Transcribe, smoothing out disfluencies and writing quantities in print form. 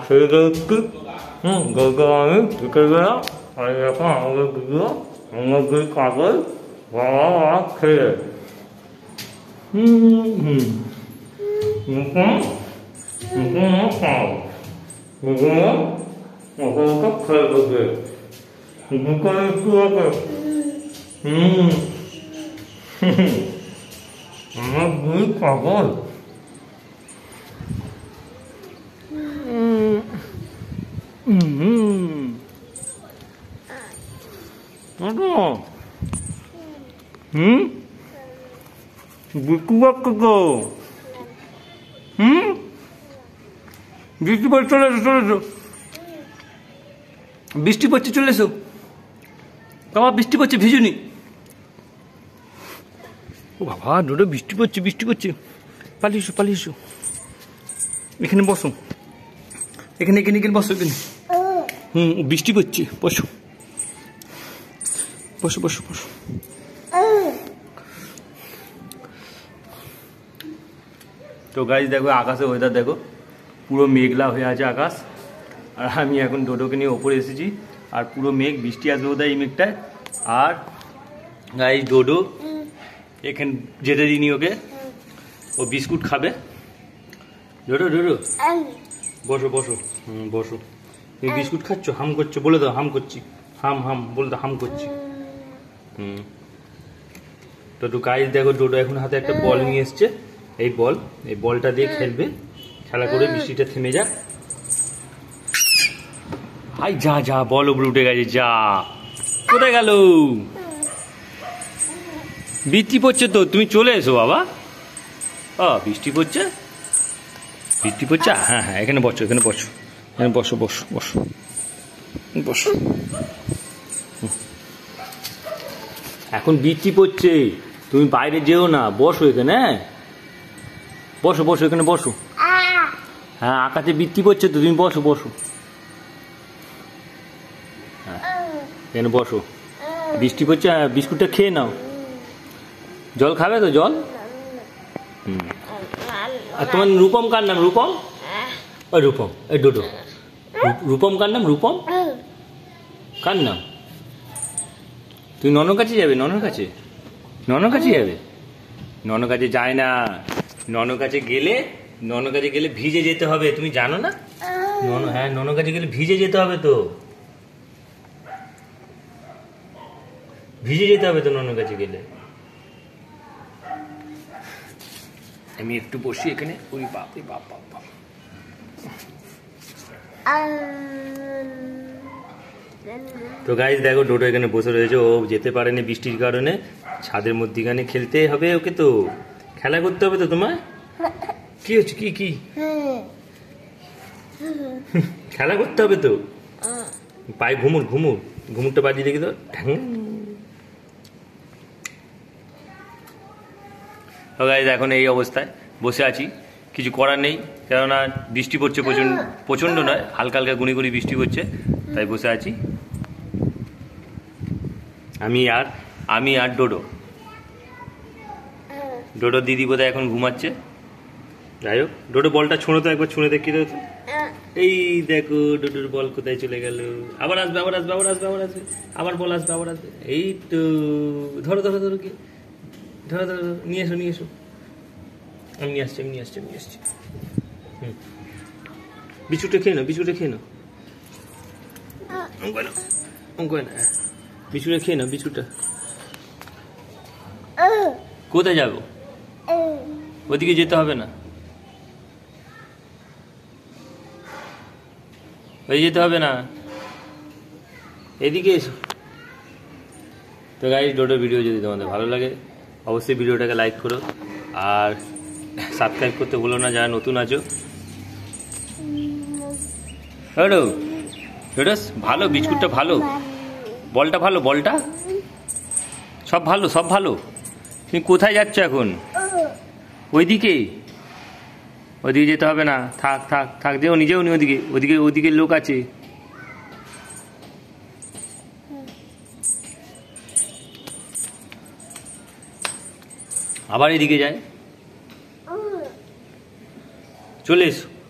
খেয়ে দেখছি গতকাল আমি বিকেলবেলা আর এখন আমাদের ভিডিও আমার দুই কাগজ বাবা বাবা খেয়ে খাও খেয়ে দেবে বিকালে একটু আগে আমার দুই কাগজ বিকু বাক্য গো বৃষ্টি পড়ছে চলে এসো চলে এসো বৃষ্টি পড়ছে চলে এসো বাবা বৃষ্টি পড়ছে ভিজুনি ও বাবা ডোডো বৃষ্টি পড়ছে পালিয়ে এসো এখানে বসো এখানে বসো এখানে বৃষ্টি পড়ছে বসো তো গাইস দেখো আকাশে ওয়েদার দেখো পুরো মেঘলা হয়ে আছে আকাশ আর আমি এখন ডোডোকে নিয়ে ওপরে এসেছি আর পুরো মেঘ বৃষ্টি আসবে বোধহয় এই মেঘটায় আর গাইস ডোডো এখানে যেতে দিইনি ওকে ও বিস্কুট খাবে ডোডো বসো তুমি বিস্কুট খাচ্ছ হাম করছো বলে দাও হাম করছি হাম বলে দাও হাম করছি তো গাইস দেখো ডোডো এখন হাতে একটা বল নিয়ে এসছে এই বলটা দিয়ে খেলবে খেলা করে বৃষ্টিটা থেমে যাক হাই যা বল উপরে উঠে গেছে যা কোথায় গেল বৃষ্টি পড়ছে তো তুমি চলে এসো বাবা বৃষ্টি পড়ছে হ্যাঁ এখানে বসো এখন বৃষ্টি পড়ছে তুমি বাইরে যেও না বসো এখানে বসো এখানে বসো হ্যাঁ আকাশে বৃষ্টি পড়ছে তো তুমি বসো হ্যাঁ এখানে বসো বৃষ্টি পড়ছে বিস্কুটটা খেয়ে নাও জল খাবে তো জল আর তোমার রূপম কার নাম রূপম এই ডোডো রূপম কার নাম কার নাম তুমি ননর কাছে যাবে ননর কাছে যাবে ননর কাছে যায় না ননর কাছে গেলে ভিজে যেতে হবে তুমি জানো না ননর কাছে গেলে ভিজে যেতে হবে তো ননর কাছে গেলে আমি একটু বসি এখানে ওই বাপ তো গাইস দেখো ডোডো এখানে বসে রয়েছে ও যেতে পারেনি বৃষ্টির কারণে ছাদের মধ্যখানে খেলতে হবে ওকে তো খেলা করতে হবে তো তোমার কি হচ্ছে কি খেলা করতে হবে তো পায়ে ঘুমুরটা বাজিয়ে দেখি তো তো গাইস এখন এই অবস্থায় বসে আছি কিছু করার নেই কেননা বৃষ্টি পড়ছে প্রচন্ড নয় হালকা গুনি বৃষ্টি পড়ছে তাই বসে আছি আমি আর ডোডো দিদি বোধহয় এখন ঘুমাচ্ছে যাই হোক ডোডো বলটা ছুঁড়ো তো একবার ছুঁড়ে দেখি তো এই দেখো ডোডোর বল কোথায় চলে গেল আবার আসবে আবার বল আসবে এই তো ধরো কি ধরো নিয়ে এসো আমি নিয়ে আসছি বিস্কুটটা খেয়ে নাও বিস্কুটটা খেয়ে নাও বিস্কুটটা কোথায় যাবো ওদিকে যেতে হবে না এদিকে এসো তো গাইস ডোডো ভিডিও যদি তোমাদের ভালো লাগে অবশ্যই ভিডিওটাকে লাইক করো আর সাবস্ক্রাইব করতে ভুলো না যারা নতুন আছো ভালো বিস্কুটটা ভালো বলটা সব ভালো তুমি কোথায় যাচ্ছ এখন ওইদিকে যেতে হবে না থাক যেও নিজেও নি ওদিকে লোক আছে আবার এদিকে যায় চলে এসো